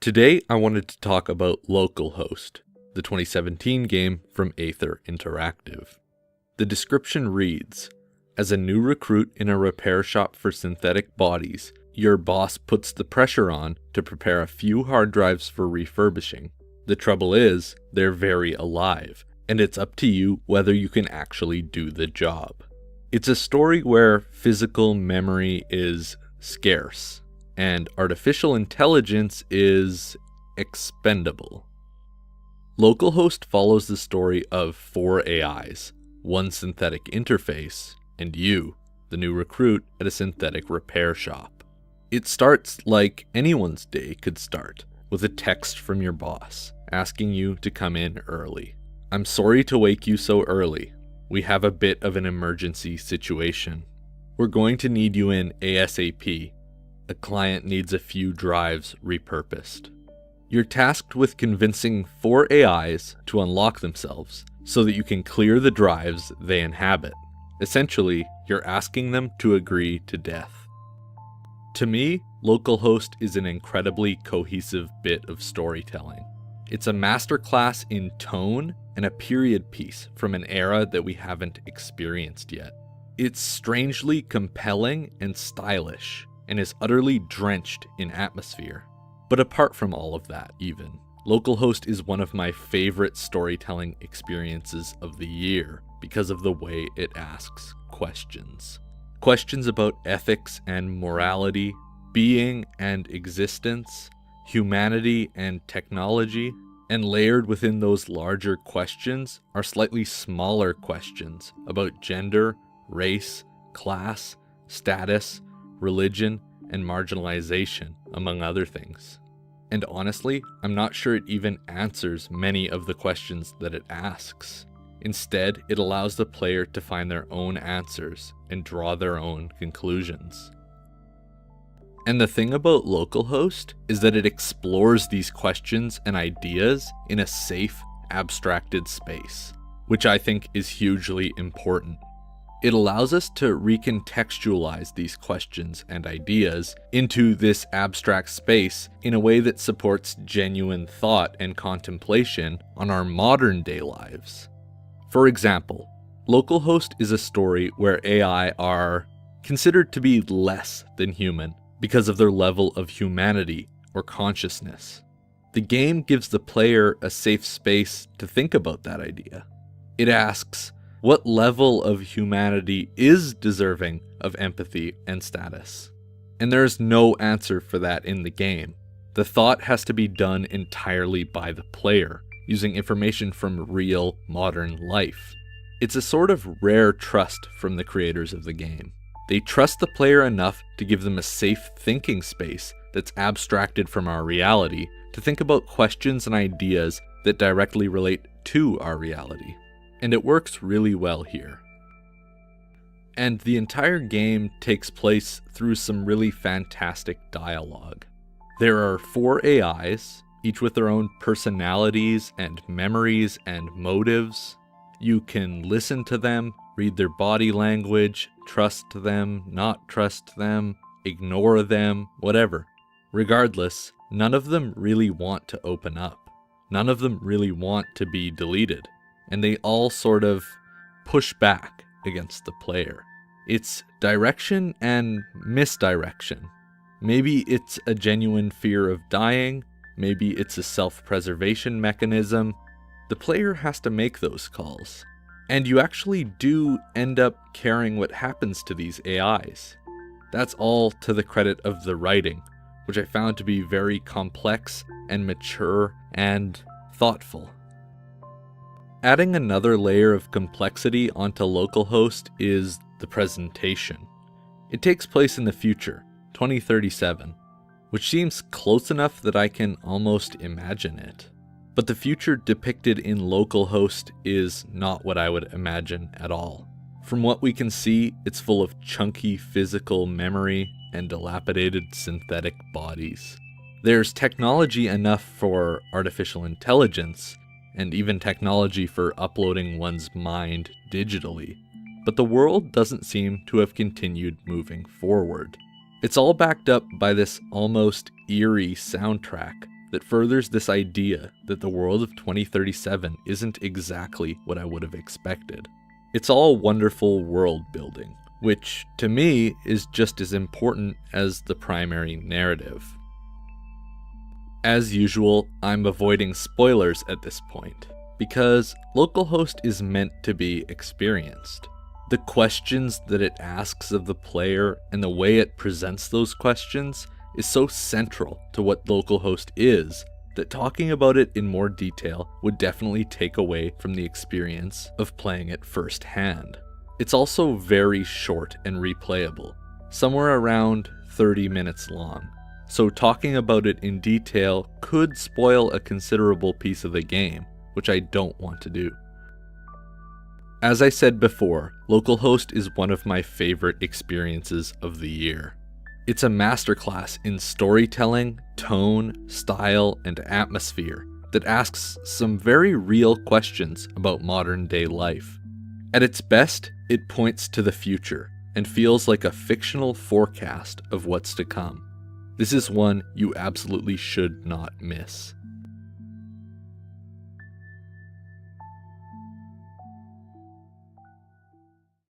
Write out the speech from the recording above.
Today, I wanted to talk about Localhost, the 2017 game from Aether Interactive. The description reads, as a new recruit in a repair shop for synthetic bodies, your boss puts the pressure on to prepare a few hard drives for refurbishing. The trouble is, they're very alive, and it's up to you whether you can actually do the job. It's a story where physical memory is scarce, and artificial intelligence is expendable. Localhost follows the story of 4 AIs, one synthetic interface, and you, the new recruit at a synthetic repair shop. It starts like anyone's day could start, with a text from your boss, asking you to come in early. I'm sorry to wake you so early. We have a bit of an emergency situation. We're going to need you in ASAP. A client needs a few drives repurposed. You're tasked with convincing 4 AIs to unlock themselves so that you can clear the drives they inhabit. Essentially, you're asking them to agree to death. To me, Localhost is an incredibly cohesive bit of storytelling. It's a masterclass in tone and a period piece from an era that we haven't experienced yet. It's strangely compelling and stylish, and is utterly drenched in atmosphere. But apart from all of that even, Localhost is one of my favorite storytelling experiences of the year because of the way it asks questions. Questions about ethics and morality, being and existence, humanity and technology, and layered within those larger questions are slightly smaller questions about gender, race, class, status, religion, and marginalization, among other things. And honestly, I'm not sure it even answers many of the questions that it asks. Instead, it allows the player to find their own answers and draw their own conclusions. And the thing about Localhost is that it explores these questions and ideas in a safe, abstracted space, which I think is hugely important. It allows us to recontextualize these questions and ideas into this abstract space in a way that supports genuine thought and contemplation on our modern day lives. For example, Localhost is a story where AI are considered to be less than human because of their level of humanity or consciousness. The game gives the player a safe space to think about that idea. It asks, what level of humanity is deserving of empathy and status? And there is no answer for that in the game. The thought has to be done entirely by the player, using information from real, modern life. It's a sort of rare trust from the creators of the game. They trust the player enough to give them a safe thinking space that's abstracted from our reality to think about questions and ideas that directly relate to our reality. And it works really well here. And the entire game takes place through some really fantastic dialogue. There are 4 AIs, each with their own personalities and memories and motives. You can listen to them, read their body language, trust them, not trust them, ignore them, whatever. Regardless, none of them really want to open up. None of them really want to be deleted. And they all sort of push back against the player. It's direction and misdirection. Maybe it's a genuine fear of dying, maybe it's a self-preservation mechanism. The player has to make those calls. And you actually do end up caring what happens to these AIs. That's all to the credit of the writing, which I found to be very complex and mature and thoughtful. Adding another layer of complexity onto Localhost is the presentation. It takes place in the future, 2037, which seems close enough that I can almost imagine it. But the future depicted in Localhost is not what I would imagine at all. From what we can see, it's full of chunky physical memory and dilapidated synthetic bodies. There's technology enough for artificial intelligence, and even technology for uploading one's mind digitally, but the world doesn't seem to have continued moving forward. It's all backed up by this almost eerie soundtrack that furthers this idea that the world of 2037 isn't exactly what I would have expected. It's all wonderful world building, which to me is just as important as the primary narrative. As usual, I'm avoiding spoilers at this point, because Localhost is meant to be experienced. The questions that it asks of the player and the way it presents those questions is so central to what Localhost is that talking about it in more detail would definitely take away from the experience of playing it firsthand. It's also very short and replayable, somewhere around 30 minutes long, so talking about it in detail could spoil a considerable piece of the game, which I don't want to do. As I said before, Localhost is one of my favorite experiences of the year. It's a masterclass in storytelling, tone, style, and atmosphere that asks some very real questions about modern-day life. At its best, it points to the future and feels like a fictional forecast of what's to come. This is one you absolutely should not miss.